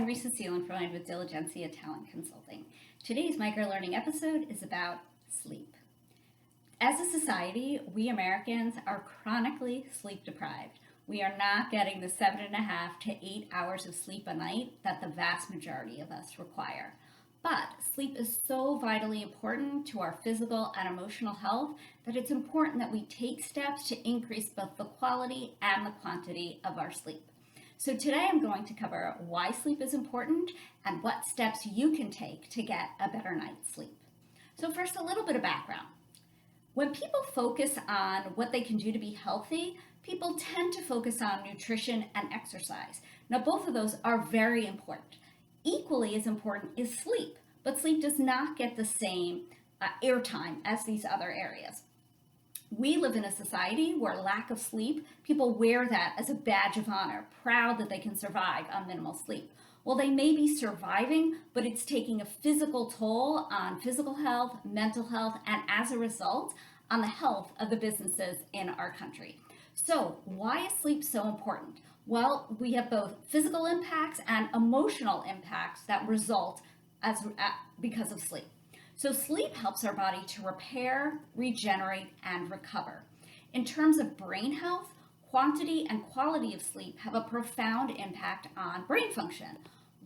I'm Risa Seelan from with Diligencia Talent Consulting. Today's microlearning episode is about sleep. As a society, we Americans are chronically sleep deprived. We are not getting the 7.5 to 8 hours of sleep a night that the vast majority of us require. But sleep is so vitally important to our physical and emotional health that it's important that we take steps to increase both the quality and the quantity of our sleep. So today I'm going to cover why sleep is important and what steps you can take to get a better night's sleep. So first, a little bit of background. When people focus on what they can do to be healthy, people tend to focus on nutrition and exercise. Now, both of those are very important. Equally as important is sleep, but sleep does not get the same airtime as these other areas. We live in a society where lack of sleep, people wear that as a badge of honor, proud that they can survive on minimal sleep. Well, they may be surviving, but it's taking a physical toll on physical health, mental health, and as a result, on the health of the businesses in our country. So why is sleep so important? Well, we have both physical impacts and emotional impacts that result because of sleep. So sleep helps our body to repair, regenerate, and recover. In terms of brain health, quantity and quality of sleep have a profound impact on brain function,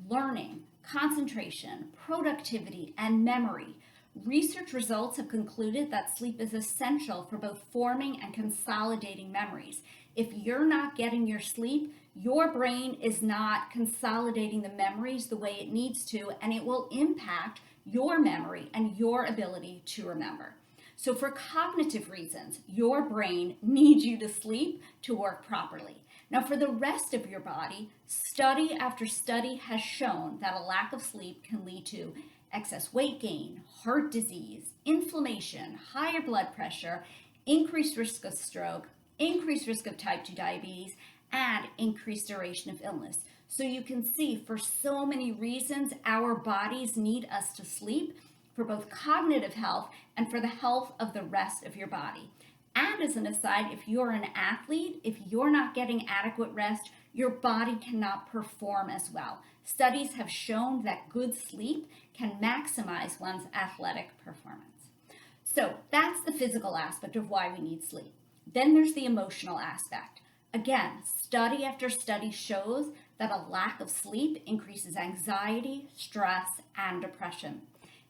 learning, concentration, productivity, and memory. Research results have concluded that sleep is essential for both forming and consolidating memories. If you're not getting your sleep, your brain is not consolidating the memories the way it needs to, and it will impact your memory and your ability to remember. So for cognitive reasons, your brain needs you to sleep to work properly. Now for the rest of your body, study after study has shown that a lack of sleep can lead to excess weight gain, heart disease, inflammation, higher blood pressure, increased risk of stroke, increased risk of type 2 diabetes, and increased duration of illness. So you can see for so many reasons, our bodies need us to sleep for both cognitive health and for the health of the rest of your body. And as an aside, if you're an athlete, if you're not getting adequate rest, your body cannot perform as well. Studies have shown that good sleep can maximize one's athletic performance. So that's the physical aspect of why we need sleep. Then there's the emotional aspect. Again, study after study shows that a lack of sleep increases anxiety, stress, and depression.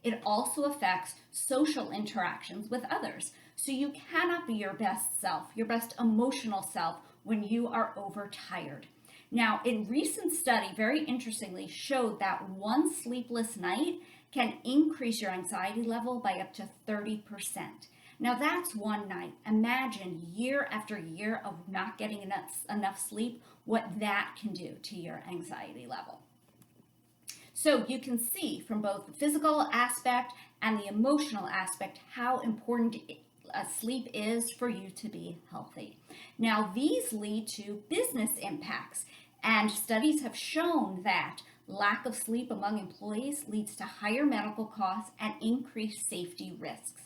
It also affects social interactions with others. So you cannot be your best self, your best emotional self, when you are overtired. Now, a recent study, very interestingly, showed that one sleepless night can increase your anxiety level by up to 30%. Now that's one night. Imagine year after year of not getting enough sleep, what that can do to your anxiety level. So you can see from both the physical aspect and the emotional aspect how important sleep is for you to be healthy. Now these lead to business impacts, and studies have shown that lack of sleep among employees leads to higher medical costs and increased safety risks.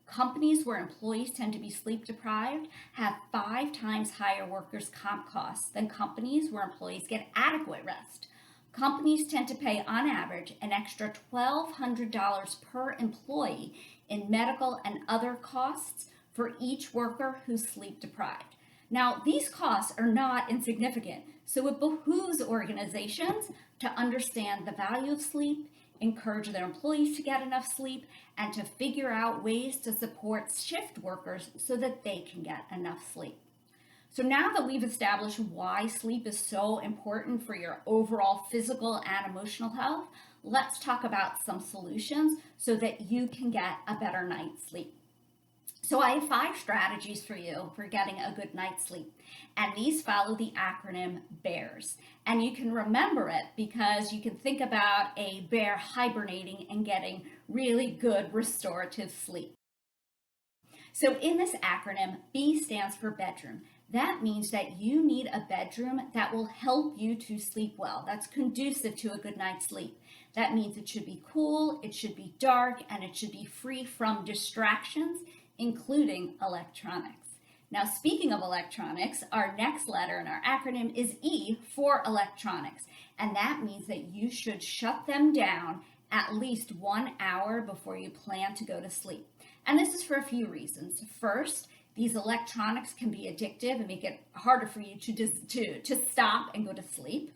Companies where employees tend to be sleep deprived have 5 times higher workers' comp costs than companies where employees get adequate rest. Companies tend to pay, on average, an extra $1,200 per employee in medical and other costs for each worker who's sleep deprived. Now, these costs are not insignificant, so it behooves organizations to understand the value of sleep, encourage their employees to get enough sleep, and to figure out ways to support shift workers so that they can get enough sleep. So now that we've established why sleep is so important for your overall physical and emotional health, let's talk about some solutions so that you can get a better night's sleep. So I have 5 strategies for you for getting a good night's sleep, and these follow the acronym BEARS. And you can remember it because you can think about a bear hibernating and getting really good restorative sleep. So in this acronym, B stands for bedroom. That means that you need a bedroom that will help you to sleep well, that's conducive to a good night's sleep. That means it should be cool, it should be dark, and it should be free from distractions, including electronics. Now, speaking of electronics, our next letter in our acronym is E for electronics. And that means that you should shut them down at least 1 hour before you plan to go to sleep. And this is for a few reasons. First, these electronics can be addictive and make it harder for you to stop and go to sleep.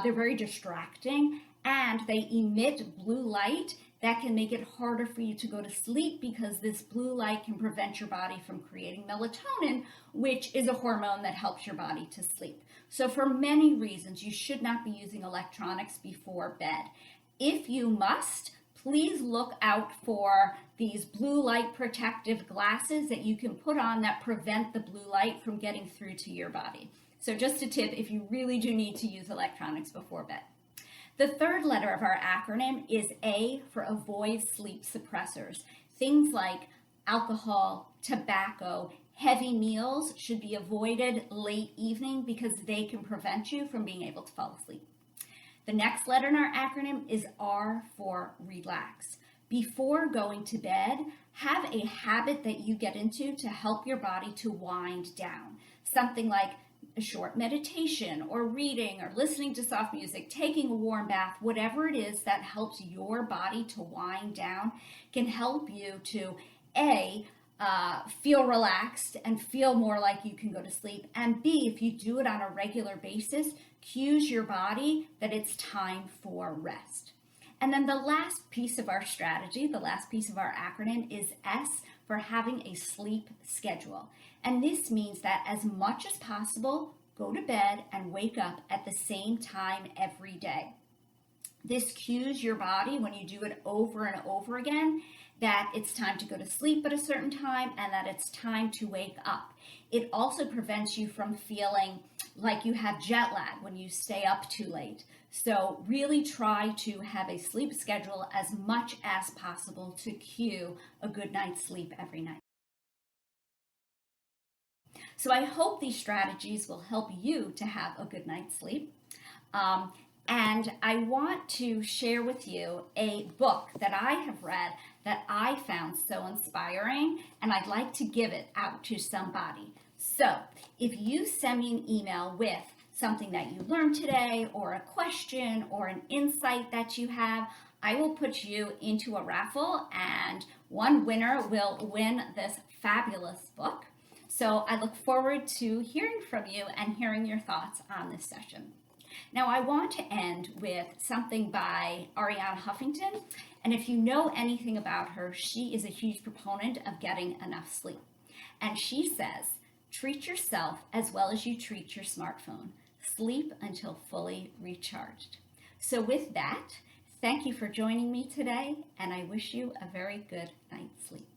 They're very distracting, and they emit blue light that can make it harder for you to go to sleep because this blue light can prevent your body from creating melatonin, which is a hormone that helps your body to sleep. So for many reasons, you should not be using electronics before bed. If you must, please look out for these blue light protective glasses that you can put on that prevent the blue light from getting through to your body. So just a tip if you really do need to use electronics before bed. The third letter of our acronym is A for avoid sleep suppressors. Things like alcohol, tobacco, heavy meals should be avoided late evening because they can prevent you from being able to fall asleep. The next letter in our acronym is R for relax. Before going to bed, have a habit that you get into to help your body to wind down. Something like a short meditation or reading or listening to soft music, taking a warm bath, whatever it is that helps your body to wind down can help you to feel relaxed and feel more like you can go to sleep. And B, if you do it on a regular basis, cues your body that it's time for rest. And then the last piece of our strategy, the last piece of our acronym is S for having a sleep schedule. And this means that as much as possible, go to bed and wake up at the same time every day. This cues your body when you do it over and over again that it's time to go to sleep at a certain time and that it's time to wake up. It also prevents you from feeling like you have jet lag when you stay up too late. So really try to have a sleep schedule as much as possible to cue a good night's sleep every night. So I hope these strategies will help you to have a good night's sleep. And I want to share with you a book that I have read that I found so inspiring, and I'd like to give it out to somebody. So if you send me an email with something that you learned today or a question or an insight that you have, I will put you into a raffle and one winner will win this fabulous book. So I look forward to hearing from you and hearing your thoughts on this session. Now I want to end with something by Arianna Huffington, and if you know anything about her, she is a huge proponent of getting enough sleep. And she says, treat yourself as well as you treat your smartphone. Sleep until fully recharged. So with that, thank you for joining me today, and I wish you a very good night's sleep.